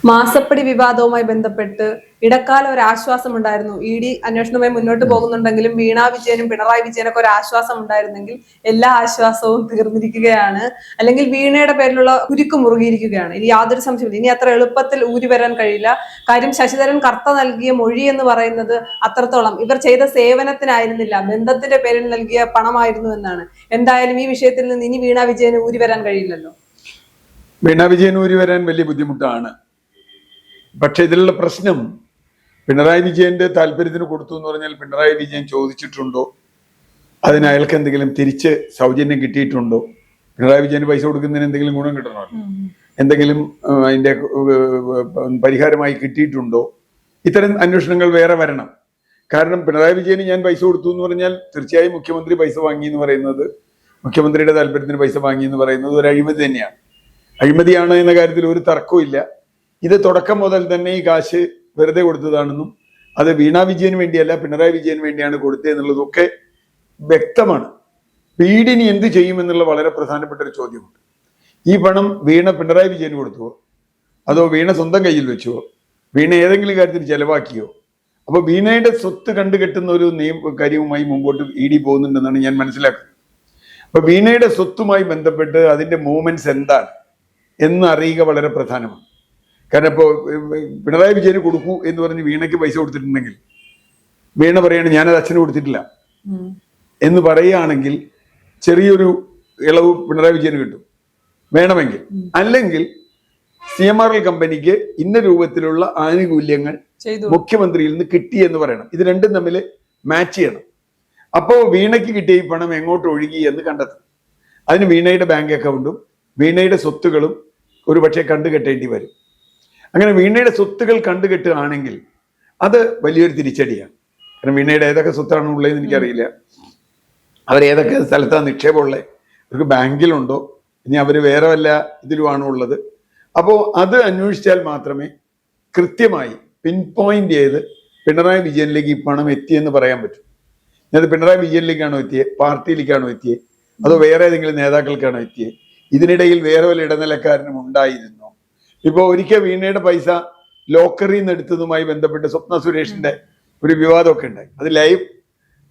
മാസപ്പടി വിവാദവുമായി ബന്ധപ്പെട്ട് ഇടക്കാല ഒരു ആശ്വാസം ഉണ്ടായിരുന്നു. ഇ ഡി അന്വേഷണവുമായി മുന്നോട്ട് പോകുന്നുണ്ടെങ്കിലും വീണ വിജയനും പിണറായി വിജയനൊക്കെ ഒരു ആശ്വാസം ഉണ്ടായിരുന്നെങ്കിൽ എല്ലാ ആശ്വാസവും തീർന്നിരിക്കുകയാണ്. അല്ലെങ്കിൽ വീണയുടെ പേരിലുള്ള കുരുക്ക് മുറുകിയിരിക്കുകയാണ്. ഇനി യാതൊരു സംശയമില്ല, ഇനി അത്ര എളുപ്പത്തിൽ ഊരി വരാൻ കഴിയില്ല. കാര്യം ശശിധരൻ കർത്ത നൽകിയ മൊഴി എന്ന് പറയുന്നത് അത്രത്തോളം ഇവർ ചെയ്ത സേവനത്തിനായിരുന്നില്ല, ബന്ധത്തിന്റെ പേരിൽ നൽകിയ പണമായിരുന്നു എന്നാണ്. എന്തായാലും ഈ വിഷയത്തിൽ നിന്ന് ഇനി വീണ വിജയന് ഊരി വരാൻ കഴിയില്ലല്ലോ. വീണ വിജയന് ഊരി വരാൻ വലിയ ബുദ്ധിമുട്ടാണ്. പക്ഷെ ഇതിലുള്ള പ്രശ്നം പിണറായി വിജയന്റെ താല്പര്യത്തിന് കൊടുത്തു എന്ന് പറഞ്ഞാൽ പിണറായി വിജയൻ ചോദിച്ചിട്ടുണ്ടോ, അതിന് അയാൾക്ക് എന്തെങ്കിലും തിരിച്ച് സൗജന്യം കിട്ടിയിട്ടുണ്ടോ, പിണറായി വിജയന് പൈസ കൊടുക്കുന്നതിന് എന്തെങ്കിലും ഗുണം കിട്ടണോ, എന്തെങ്കിലും അതിന്റെ പരിഹാരമായി കിട്ടിയിട്ടുണ്ടോ, ഇത്തരം അന്വേഷണങ്ങൾ വേറെ വരണം. കാരണം പിണറായി വിജയന് ഞാൻ പൈസ കൊടുത്തു എന്ന് പറഞ്ഞാൽ തീർച്ചയായും മുഖ്യമന്ത്രി പൈസ വാങ്ങി എന്ന് പറയുന്നത്, മുഖ്യമന്ത്രിയുടെ താല്പര്യത്തിന് പൈസ വാങ്ങി എന്ന് പറയുന്നത് ഒരു അഴിമതി തന്നെയാണ്. അഴിമതിയാണ് എന്ന കാര്യത്തിൽ ഒരു തർക്കവും ഇല്ല. ഇത് തുടക്കം മുതൽ തന്നെ ഈ കാശ് വെറുതെ കൊടുത്തതാണെന്നും അത് വീണ വിജയന് വേണ്ടിയല്ല പിണറായി വിജയന് വേണ്ടിയാണ് കൊടുത്തതെന്നുള്ളതൊക്കെ വ്യക്തമാണ്. പീഡിനി എന്ത് ചെയ്യുമെന്നുള്ള വളരെ പ്രധാനപ്പെട്ട ഒരു ചോദ്യമുണ്ട്. ഈ പണം വീണ പിണറായി വിജയന് കൊടുത്തുവോ, അതോ വീണ സ്വന്തം കയ്യിൽ വെച്ചുവോ, വീണ ഏതെങ്കിലും കാര്യത്തിൽ ചെലവാക്കിയോ? അപ്പൊ വീണയുടെ സ്വത്ത് കണ്ടുകെട്ടുന്ന ഒരു കാര്യവുമായി മുമ്പോട്ട് ഇ ഡി പോകുന്നുണ്ടെന്നാണ് ഞാൻ മനസ്സിലാക്കുന്നത്. അപ്പൊ വീണയുടെ സ്വത്തുമായി ബന്ധപ്പെട്ട് അതിന്റെ മൂവ്മെന്റ്സ് എന്താണ് എന്ന് അറിയുക വളരെ പ്രധാനമാണ്. കാരണം ഇപ്പോൾ പിണറായി വിജയന് കൊടുക്കൂ എന്ന് പറഞ്ഞ് വീണയ്ക്ക് പൈസ കൊടുത്തിട്ടുണ്ടെങ്കിൽ വീണ പറയാണ് ഞാനത് അച്ഛന് കൊടുത്തിട്ടില്ല എന്ന് പറയുകയാണെങ്കിൽ ചെറിയൊരു ഇളവ് പിണറായി വിജയന് കിട്ടും വേണമെങ്കിൽ. അല്ലെങ്കിൽ CMRL കമ്പനിക്ക് ഇന്ന രൂപത്തിലുള്ള ആനുകൂല്യങ്ങൾ മുഖ്യമന്ത്രിയിൽ നിന്ന് കിട്ടി എന്ന് പറയണം. ഇത് രണ്ടും തമ്മിൽ മാച്ച് ചെയ്യണം. അപ്പോ വീണയ്ക്ക് കിട്ടിയ ഈ പണം എങ്ങോട്ട് ഒഴുകി എന്ന് കണ്ടെത്തണം. അതിന് വീണയുടെ ബാങ്ക് അക്കൗണ്ടും വീണയുടെ സ്വത്തുകളും ഒരുപക്ഷെ കണ്ടുകെട്ടേണ്ടി വരും. അങ്ങനെ വീണയുടെ സ്വത്തുകൾ കണ്ടുകെട്ടുകയാണെങ്കിൽ അത് വലിയൊരു തിരിച്ചടിയാണ്. കാരണം വീണയുടെ ഏതൊക്കെ സ്വത്താണ് ഉള്ളതെന്ന് എനിക്കറിയില്ല, അവരേതൊക്കെ സ്ഥലത്താണ് നിക്ഷേപമുള്ളത്, അവർക്ക് ബാങ്കിലുണ്ടോ, ഇനി അവർ വേറെ വല്ല ഇതിലുമാണോ ഉള്ളത്. അപ്പോൾ അത് അന്വേഷിച്ചാൽ മാത്രമേ കൃത്യമായി പിൻ പോയിന്റ് ചെയ്ത് പിണറായി വിജയനിലേക്ക് ഈ പണം എത്തിയെന്ന് പറയാൻ പറ്റും. അത് പിണറായി വിജയനിലേക്കാണോ എത്തിയത്, പാർട്ടിയിലേക്കാണോ എത്തിയത്, അതോ വേറെ ഏതെങ്കിലും നേതാക്കൾക്കാണോ എത്തിയത്, ഇതിനിടയിൽ വേറെ വല്ല ഇടനിലക്കാരനും ഉണ്ടായിരുന്നോ? ഇപ്പൊ ഒരിക്കൽ വീണയുടെ പൈസ ലോക്കറിൽ നിന്ന് എടുത്തതുമായി ബന്ധപ്പെട്ട് സ്വപ്ന സുരേഷിന്റെ ഒരു വിവാദമൊക്കെ ഉണ്ടായി. അത്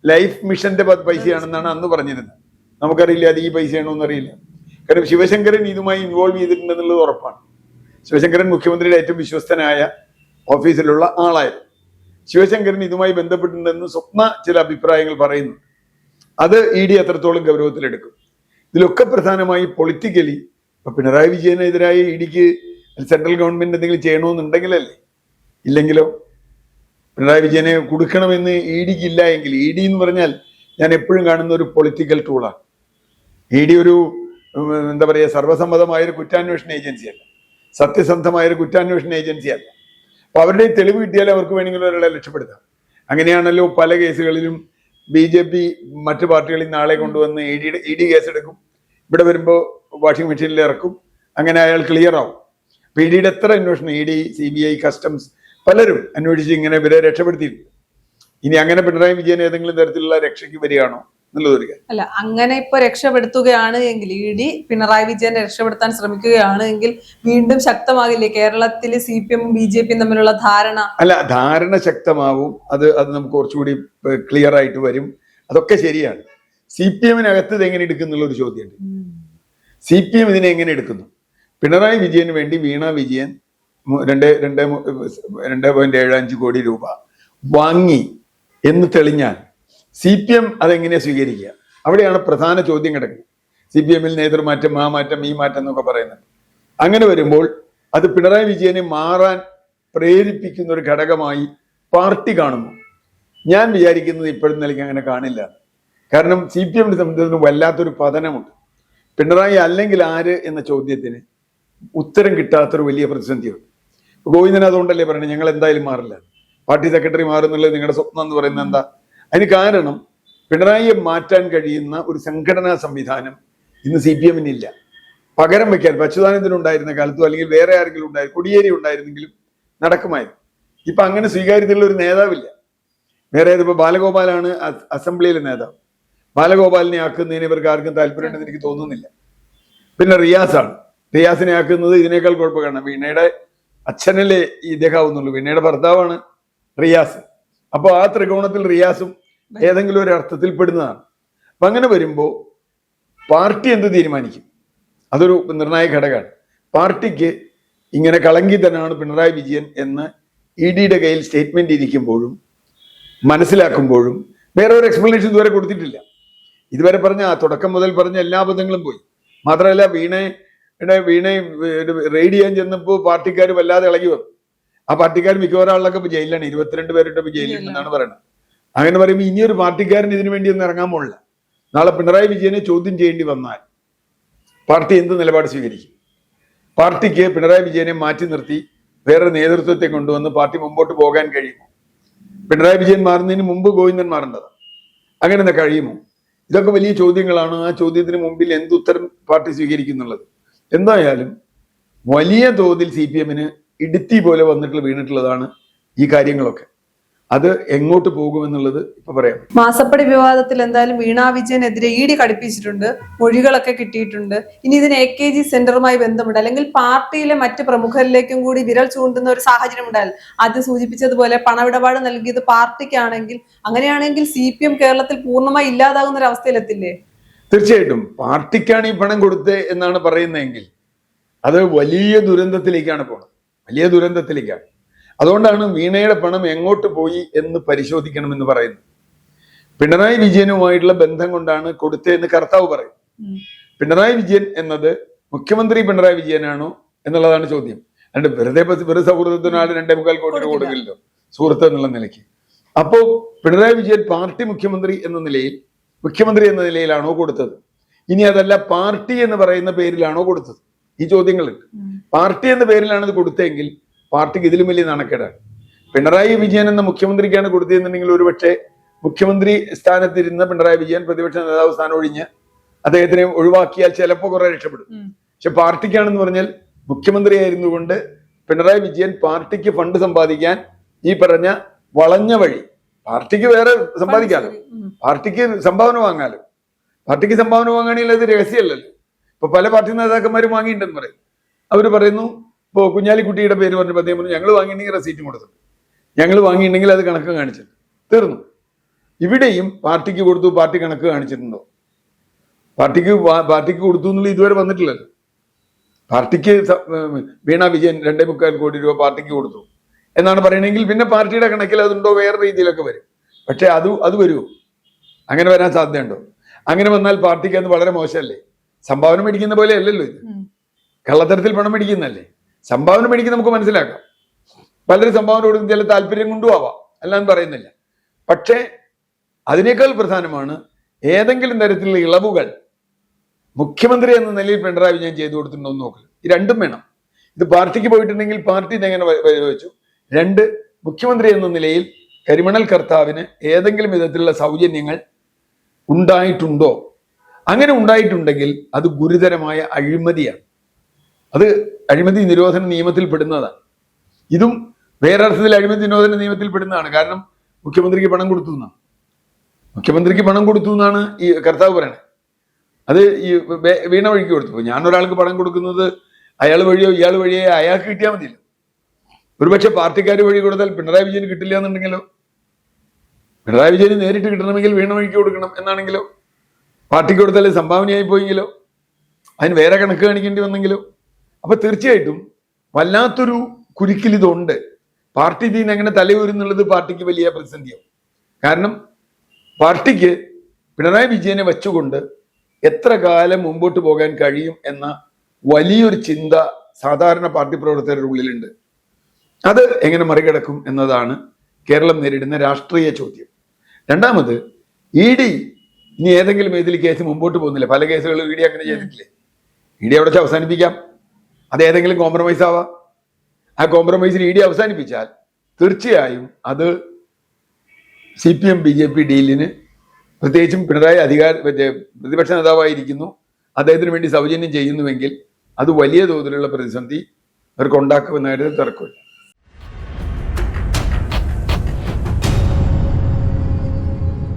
ലൈഫ് മിഷന്റെ പൈസയാണെന്നാണ് അന്ന് പറഞ്ഞിരുന്നത്. നമുക്കറിയില്ല അത് ഈ പൈസയാണോ എന്നറിയില്ല. കാരണം ശിവശങ്കരൻ ഇതുമായി ഇൻവോൾവ് ചെയ്തിട്ടുണ്ടെന്നുള്ളത് ഉറപ്പാണ്. ശിവശങ്കരൻ മുഖ്യമന്ത്രിയുടെ ഏറ്റവും വിശ്വസ്തനായ ഓഫീസിലുള്ള ആളായിരുന്നു. ശിവശങ്കരൻ ഇതുമായി ബന്ധപ്പെട്ടിട്ടുണ്ടെന്ന് സ്വപ്ന ചില അഭിപ്രായങ്ങൾ പറയുന്നു. അത് ഇ ഡി എത്രത്തോളം ഗൗരവത്തിലെടുക്കും? ഇതിലൊക്കെ പ്രധാനമായി പൊളിറ്റിക്കലി ഇപ്പൊ പിണറായി വിജയനെതിരായി ഇ ഡിക്ക് സെൻട്രൽ ഗവൺമെന്റ് എന്തെങ്കിലും ചെയ്യണമെന്നുണ്ടെങ്കിലല്ലേ? ഇല്ലെങ്കിലോ? പിണറായി വിജയനെ കൊടുക്കണമെന്ന് ഇ ഡിക്ക് ഇല്ല എങ്കിൽ, ഇ ഡി എന്ന് പറഞ്ഞാൽ ഞാൻ എപ്പോഴും കാണുന്ന ഒരു പൊളിറ്റിക്കൽ ടൂളാണ്. ഇ ഡി ഒരു എന്താ പറയുക, സർവ്വസമ്മതമായൊരു കുറ്റാന്വേഷണ ഏജൻസിയല്ല, സത്യസന്ധമായൊരു കുറ്റാന്വേഷണ ഏജൻസിയല്ല. അപ്പൊ അവരുടെ തെളിവ് കിട്ടിയാൽ അവർക്ക് വേണമെങ്കിലും ഒരാളെ രക്ഷപ്പെടുത്താം. അങ്ങനെയാണല്ലോ പല കേസുകളിലും BJP മറ്റു പാർട്ടികളിൽ നാളെ കൊണ്ടുവന്ന് ഇ ഡി കേസെടുക്കും, ഇവിടെ വരുമ്പോൾ വാഷിംഗ് മെഷീനിൽ ഇറക്കും, അങ്ങനെ അയാൾ ക്ലിയർ ആവും. അപ്പൊ ഇ ഡിയുടെ എത്ര അന്വേഷണം, ഇ ഡി, CBI, കസ്റ്റംസ് പലരും അന്വേഷിച്ച് ഇങ്ങനെ ഇവരെ രക്ഷപ്പെടുത്തിയിട്ടുണ്ട്. ഇനി അങ്ങനെ പിണറായി വിജയൻ ഏതെങ്കിലും തരത്തിലുള്ള രക്ഷയ്ക്ക് വരികയാണോ എന്നുള്ളതൊരു കാര്യം അല്ല. അങ്ങനെ ഇപ്പൊ രക്ഷപ്പെടുത്തുകയാണ് എങ്കിൽ, ഇ ഡി പിണറായി വിജയനെ രക്ഷപ്പെടുത്താൻ ശ്രമിക്കുകയാണ് എങ്കിൽ വീണ്ടും ശക്തമാകില്ലേ കേരളത്തിൽ CPM ഉം BJP യും തമ്മിലുള്ള ധാരണ? അല്ല, ധാരണ ശക്തമാവും. അത് നമുക്ക് കുറച്ചുകൂടി ക്ലിയർ ആയിട്ട് വരും. അതൊക്കെ ശരിയാണ്. CPM-നകത്ത് ഇത് എങ്ങനെ എടുക്കുന്നുള്ള ഒരു ചോദ്യമുണ്ട്. CPM ഇതിനെ എങ്ങനെ എടുക്കുന്നു? പിണറായി വിജയന് വേണ്ടി വീണ വിജയൻ 2.75 കോടി രൂപ വാങ്ങി എന്ന് തെളിഞ്ഞാൽ CPM അതെങ്ങനെയാ സ്വീകരിക്കുക? അവിടെയാണ് പ്രധാന ചോദ്യം കിടക്കുന്നത്. CPM-ൽ നേതൃമാറ്റം, ആ മാറ്റം, ഈ മാറ്റം എന്നൊക്കെ പറയുന്നത്. അങ്ങനെ വരുമ്പോൾ അത് പിണറായി വിജയനെ മാറാൻ പ്രേരിപ്പിക്കുന്ന ഒരു ഘടകമായി പാർട്ടി കാണുന്നു. ഞാൻ വിചാരിക്കുന്നത് ഇപ്പോഴും നിലയ്ക്ക് അങ്ങനെ കാണില്ല. കാരണം CPM-നെ സംബന്ധിച്ച് വല്ലാത്തൊരു പതനമുണ്ട്. പിണറായി അല്ലെങ്കിൽ ആര് എന്ന ചോദ്യത്തിന് ഉത്തരം കിട്ടാത്തൊരു വലിയ പ്രതിസന്ധിയുണ്ട്. ഗോവിന്ദൻ അതുകൊണ്ടല്ലേ പറയുന്നത് ഞങ്ങൾ എന്തായാലും മാറില്ല, പാർട്ടി സെക്രട്ടറി മാറുന്നുള്ളത് നിങ്ങളുടെ സ്വപ്നം എന്ന് പറയുന്നത് എന്താ? അതിന് കാരണം പിണറായിയെ മാറ്റാൻ കഴിയുന്ന ഒരു സംഘടനാ സംവിധാനം ഇന്ന് CPM-നില്ല. പകരം വയ്ക്കാൻ അച്യുതാനന്ദനുണ്ടായിരുന്ന കാലത്തോ അല്ലെങ്കിൽ വേറെ ആരെങ്കിലും ഉണ്ടായിരുന്നു, കൊടിയേരി ഉണ്ടായിരുന്നെങ്കിലും നടക്കുമായിരുന്നു. ഇപ്പൊ അങ്ങനെ സ്വീകാര്യതയുള്ള ഒരു നേതാവില്ല. വേറെ ഇപ്പൊ ബാലഗോപാലാണ് അസംബ്ലിയിലെ നേതാവ്. ബാലഗോപാലിനെ ആക്കുന്നതിന് ഇവർക്ക് ആർക്കും താല്പര്യമുണ്ടെന്ന് എനിക്ക് തോന്നുന്നില്ല. പിന്നെ റിയാസിനെ ആക്കുന്നത് ഇതിനേക്കാൾ കുഴപ്പമാണ്. വീണയുടെ അച്ഛനല്ലേ ഈ ഇദ്ദേഹമാവുന്നുള്ളൂ. വീണയുടെ ഭർത്താവാണ് റിയാസ്. അപ്പൊ ആ ത്രികോണത്തിൽ റിയാസും ഏതെങ്കിലും ഒരു അർത്ഥത്തിൽ പെടുന്നതാണ്. അപ്പൊ അങ്ങനെ വരുമ്പോ പാർട്ടി എന്ത് തീരുമാനിക്കും? അതൊരു നിർണായക ഘടകമാണ്. പാർട്ടിക്ക് ഇങ്ങനെ കളങ്കിതനാണ് പിണറായി വിജയൻ എന്ന് EDയുടെ കയ്യിൽ സ്റ്റേറ്റ്മെന്റ് ഇരിക്കുമ്പോഴും മനസ്സിലാക്കുമ്പോഴും വേറെ ഒരു എക്സ്പ്ലനേഷൻ ഇതുവരെ കൊടുത്തിട്ടില്ല. ഇതുവരെ പറഞ്ഞ തുടക്കം മുതൽ പറഞ്ഞ എല്ലാ അബദ്ധങ്ങളും പോയി. മാത്രമല്ല വീണയെ റെയ്ഡ് ചെയ്യാൻ ചെന്നപ്പോൾ പാർട്ടിക്കാർ വല്ലാതെ ഇളകി വന്നു. ആ പാർട്ടിക്കാർ മിക്കവാറും ആളിലൊക്കെ ഇപ്പൊ ജയിലിലാണ്. 22 പേരിട്ട് ഇപ്പൊ ജയിലിലുണ്ടെന്നാണ് പറയുന്നത്. അങ്ങനെ പറയുമ്പോൾ ഇനിയൊരു പാർട്ടിക്കാരൻ ഇതിനു വേണ്ടി ഒന്നും ഇറങ്ങാൻ പോണില്ല. നാളെ പിണറായി വിജയനെ ചോദ്യം ചെയ്യേണ്ടി വന്നാൽ പാർട്ടി എന്ത് നിലപാട് സ്വീകരിക്കും? പാർട്ടിക്ക് പിണറായി വിജയനെ മാറ്റി നിർത്തി വേറെ നേതൃത്വത്തെ കൊണ്ടുവന്ന് പാർട്ടി മുമ്പോട്ട് പോകാൻ കഴിയുമോ? പിണറായി വിജയൻ മാറുന്നതിന് മുമ്പ് ഗോവിന്ദൻ മാറേണ്ടതാണ്. അങ്ങനെ കഴിയുമോ? ഇതൊക്കെ വലിയ ചോദ്യങ്ങളാണ്. ആ ചോദ്യത്തിന് മുമ്പിൽ എന്തുത്തരം പാർട്ടി സ്വീകരിക്കുന്നുള്ളത്. എന്തായാലും വലിയ തോതിൽ CPM-ന് ഇടുത്തി പോലെ വന്നിട്ട് വീണിട്ടുള്ളതാണ് ഈ കാര്യങ്ങളൊക്കെ. അത് എങ്ങോട്ട് പോകുമെന്നുള്ളത് ഇപ്പൊ പറയാം. മാസപ്പടി വിവാദത്തിൽ എന്തായാലും വീണ വിജയനെതിരെ ED ഘടിപ്പിച്ചിട്ടുണ്ട്, മൊഴികളൊക്കെ കിട്ടിയിട്ടുണ്ട്. ഇനി ഇതിന് AKG സെന്ററുമായി ബന്ധമുണ്ട്, അല്ലെങ്കിൽ പാർട്ടിയിലെ മറ്റ് പ്രമുഖരിലേക്കും കൂടി വിരൽ ചൂണ്ടുന്ന ഒരു സാഹചര്യം ഉണ്ടായാൽ, ആദ്യം സൂചിപ്പിച്ചതുപോലെ പണമിടപാട് നൽകിയത് പാർട്ടിക്കാണെങ്കിൽ, അങ്ങനെയാണെങ്കിൽ CPM കേരളത്തിൽ പൂർണ്ണമായി ഇല്ലാതാകുന്ന ഒരു അവസ്ഥയിലെത്തില്ലേ? തീർച്ചയായിട്ടും പാർട്ടിക്കാണ് ഈ പണം കൊടുത്തത് എന്നാണ് പറയുന്നതെങ്കിൽ അത് വലിയ ദുരന്തത്തിലേക്കാണ് പോണത്, വലിയ ദുരന്തത്തിലേക്കാണ്. അതുകൊണ്ടാണ് വീണയുടെ പണം എങ്ങോട്ട് പോയി എന്ന് പരിശോധിക്കണമെന്ന് പറയുന്നത്. പിണറായി വിജയനുമായിട്ടുള്ള ബന്ധം കൊണ്ടാണ് കൊടുത്തതെന്ന് കർത്താവ് പറയും. പിണറായി വിജയൻ എന്നത് മുഖ്യമന്ത്രി പിണറായി വിജയനാണോ എന്നുള്ളതാണ് ചോദ്യം. അല്ലാണ്ട് വെറുതെ സൗഹൃദത്തിനാണ് 2.25 കോടി രൂപ കൊടുക്കില്ലല്ലോ സുഹൃത്ത് എന്നുള്ള നിലയ്ക്ക്. അപ്പോ പിണറായി വിജയൻ പാർട്ടി മുഖ്യമന്ത്രി എന്ന നിലയിൽ, മുഖ്യമന്ത്രി എന്ന നിലയിലാണോ കൊടുത്തത്? ഇനി അതല്ല പാർട്ടി എന്ന് പറയുന്ന പേരിലാണോ കൊടുത്തത്? ഈ ചോദ്യങ്ങളുണ്ട്. പാർട്ടി എന്ന പേരിലാണ് ഇത് കൊടുത്തതെങ്കിൽ പാർട്ടിക്ക് ഇതിലും വലിയ നാണക്കേടാണ്. പിണറായി വിജയൻ എന്ന മുഖ്യമന്ത്രിക്കാണ് കൊടുത്തതെന്നുണ്ടെങ്കിൽ ഒരുപക്ഷെ മുഖ്യമന്ത്രി സ്ഥാനത്തിരുന്ന പിണറായി വിജയൻ പ്രതിപക്ഷ നേതാവ് സ്ഥാനം ഒഴിഞ്ഞ് അദ്ദേഹത്തിനെ ഒഴിവാക്കിയാൽ ചിലപ്പോൾ കുറെ രക്ഷപ്പെടും. പക്ഷെ പാർട്ടിക്കാണെന്ന് പറഞ്ഞാൽ മുഖ്യമന്ത്രിയായിരുന്നു കൊണ്ട് പിണറായി വിജയൻ പാർട്ടിക്ക് ഫണ്ട് സമ്പാദിക്കാൻ ഈ പറഞ്ഞ വളഞ്ഞ വഴി, പാർട്ടിക്ക് വേറെ സമ്പാദിക്കാലോ, പാർട്ടിക്ക് സംഭാവന വാങ്ങാലോ. പാർട്ടിക്ക് സംഭാവന വാങ്ങുകയാണെങ്കിൽ അത് രഹസ്യമല്ലല്ലോ. ഇപ്പൊ പല പാർട്ടി നേതാക്കന്മാരും വാങ്ങിയിട്ടുണ്ടെന്ന് പറയും. അവര് പറയുന്നു, ഇപ്പോൾ കുഞ്ഞാലിക്കുട്ടിയുടെ പേര് പറഞ്ഞപ്പോൾ അദ്ദേഹം പറഞ്ഞു ഞങ്ങൾ വാങ്ങിയിട്ടുണ്ടെങ്കിൽ റെസീറ്റും കൊടുത്തിട്ടുണ്ട്, ഞങ്ങൾ വാങ്ങിയിട്ടുണ്ടെങ്കിൽ അത് കണക്ക് കാണിച്ചിട്ടുണ്ട്, തീർന്നു. ഇവിടെയും പാർട്ടിക്ക് കൊടുത്തു, പാർട്ടി കണക്ക് കാണിച്ചിട്ടുണ്ടോ? പാർട്ടിക്ക് കൊടുത്തു എന്നുള്ള ഇതുവരെ വന്നിട്ടില്ലല്ലോ. പാർട്ടിക്ക് വീണ വിജയൻ 2.25 കോടി രൂപ പാർട്ടിക്ക് കൊടുത്തു എന്നാണ് പറയണമെങ്കിൽ പിന്നെ പാർട്ടിയുടെ കണക്കിൽ അതുണ്ടോ വേറെ രീതിയിലൊക്കെ വരും. പക്ഷെ അത് വരുമോ? അങ്ങനെ വരാൻ സാധ്യതയുണ്ടോ? അങ്ങനെ വന്നാൽ പാർട്ടിക്ക് അത് വളരെ മോശമല്ലേ? സംഭാവന മേടിക്കുന്ന പോലെ അല്ലല്ലോ ഇത്, കള്ളത്തരത്തിൽ പണം മേടിക്കുന്നല്ലേ. സംഭാവന മേടിക്കുന്ന നമുക്ക് മനസ്സിലാക്കാം, പലരും സംഭാവന കൊടുക്കുന്ന ചില താല്പര്യം കൊണ്ടും ആവാം, അല്ലാന്ന് പറയുന്നില്ല. പക്ഷേ അതിനേക്കാൾ പ്രധാനമാണ് ഏതെങ്കിലും തരത്തിലുള്ള ഇളവുകൾ മുഖ്യമന്ത്രി എന്ന നിലയിൽ പിണറായി വിജയൻ ചെയ്തു കൊടുത്തിട്ടുണ്ടോ എന്ന് നോക്കുക. ഈ രണ്ടും വേണം. ഇത് പാർട്ടിക്ക് പോയിട്ടുണ്ടെങ്കിൽ പാർട്ടി ഇതെങ്ങനെ വെച്ചു, 2 മുഖ്യമന്ത്രി എന്ന നിലയിൽ കരിമണൽ കർത്താവിന് ഏതെങ്കിലും വിധത്തിലുള്ള സൗജന്യങ്ങൾ ഉണ്ടായിട്ടുണ്ടോ? അങ്ങനെ ഉണ്ടായിട്ടുണ്ടെങ്കിൽ അത് ഗുരുതരമായ അഴിമതിയാണ്. അത് അഴിമതി നിരോധന നിയമത്തിൽ പെടുന്നതാണ്. ഇതും വേറെ അർത്ഥത്തിൽ അഴിമതി നിരോധന നിയമത്തിൽ പെടുന്നതാണ്. കാരണം മുഖ്യമന്ത്രിക്ക് പണം കൊടുത്തു എന്നാണ്, മുഖ്യമന്ത്രിക്ക് പണം കൊടുത്തു എന്നാണ് ഈ കർത്താവ് പറയണത്. അത് ഈ വീണ വഴിക്ക് കൊടുത്തു. ഞാൻ ഒരാൾക്ക് പണം കൊടുക്കുന്നത് അയാൾ വഴിയോ ഇയാൾ വഴിയോ അയാൾക്ക് കിട്ടിയാൽ മതിയല്ലോ. ഒരുപക്ഷെ പാർട്ടിക്കാർ വഴി കൊടുത്താൽ പിണറായി വിജയന് കിട്ടില്ല എന്നുണ്ടെങ്കിലോ, പിണറായി വിജയന് നേരിട്ട് കിട്ടണമെങ്കിൽ വീണ വഴിക്ക് കൊടുക്കണം എന്നാണെങ്കിലോ, പാർട്ടിക്ക് കൊടുത്താൽ സംഭാവനയായി പോയെങ്കിലോ, അതിന് വേറെ കണക്ക് കാണിക്കേണ്ടി വന്നെങ്കിലോ. അപ്പൊ തീർച്ചയായിട്ടും വല്ലാത്തൊരു കുരുക്കിൽ ഇതുണ്ട്. പാർട്ടി ഇതിന് എങ്ങനെ തലയൂരുന്നുള്ളത് പാർട്ടിക്ക് വലിയ പ്രതിസന്ധിയാവും. കാരണം പാർട്ടിക്ക് പിണറായി വിജയനെ വെച്ചുകൊണ്ട് എത്ര കാലം മുമ്പോട്ട് പോകാൻ കഴിയും എന്ന വലിയൊരു ചിന്ത സാധാരണ പാർട്ടി പ്രവർത്തകരുടെ ഉള്ളിലുണ്ട്. അത് എങ്ങനെ മറികടക്കും എന്നതാണ് കേരളം നേരിടുന്ന രാഷ്ട്രീയ ചോദ്യം. രണ്ടാമത്, ED ഇനി ഏതെങ്കിലും ഇതിൽ കേസ് മുമ്പോട്ട് പോകുന്നില്ല. പല കേസുകളും ED അങ്ങനെ ചെയ്തിട്ടില്ലേ? ED അവിടെ വെച്ച് അവസാനിപ്പിക്കാം. അത് ഏതെങ്കിലും കോംപ്രമൈസ് ആവാം. ആ കോംപ്രമൈസിൽ ED അവസാനിപ്പിച്ചാൽ തീർച്ചയായും അത് CPM BJP ഡീലിന്, പ്രത്യേകിച്ചും പിണറായി പ്രതിപക്ഷ നേതാവായിരിക്കുന്നു, അദ്ദേഹത്തിന് വേണ്ടി സൗജന്യം ചെയ്യുന്നുവെങ്കിൽ അത് വലിയ തോതിലുള്ള പ്രതിസന്ധി അവർക്ക് ഉണ്ടാക്കുമെന്ന കാര്യത്തിൽ തർക്കമില്ല.